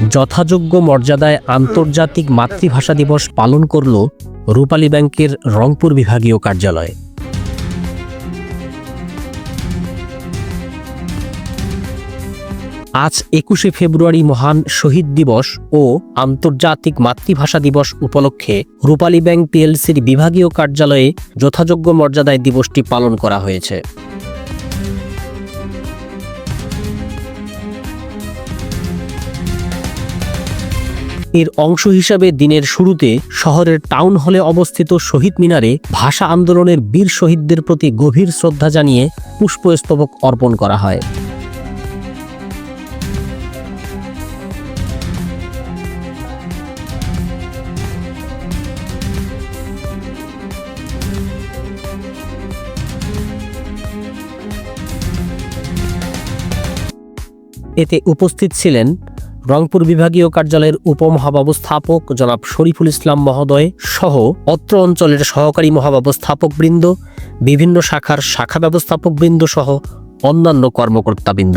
যথাযোগ্য মর্যাদায় আন্তর্জাতিক মাতৃভাষা দিবস পালন করল রূপালী ব্যাংকের রংপুর বিভাগীয় কার্যালয়। আজ ২১শে ফেব্রুয়ারি মহান শহীদ দিবস ও আন্তর্জাতিক মাতৃভাষা দিবস উপলক্ষে রূপালী ব্যাংক পিএলসির বিভাগীয় কার্যালয়ে যথাযোগ্য মর্যাদায় দিবসটি পালন করা হয়েছে। এর অংশ হিসাবে দিনের শুরুতে শহরের টাউন হলে অবস্থিত শহীদ মিনারে ভাষা আন্দোলনের বীর শহীদদের প্রতি গভীর শ্রদ্ধা জানিয়ে পুষ্পস্তবক অর্পণ করা হয়। এতে উপস্থিত ছিলেন রংপুর বিভাগীয় কার্যালয়ের উপমহাব্যবস্থাপক জনাব শরীফুল ইসলাম মহোদয় সহ অত্র অঞ্চলের সহকারী মহাব্যবস্থাপকবৃন্দ, বিভিন্ন শাখার শাখা ব্যবস্থাপকবৃন্দ সহ অন্যান্য কর্মকর্তাবৃন্দ।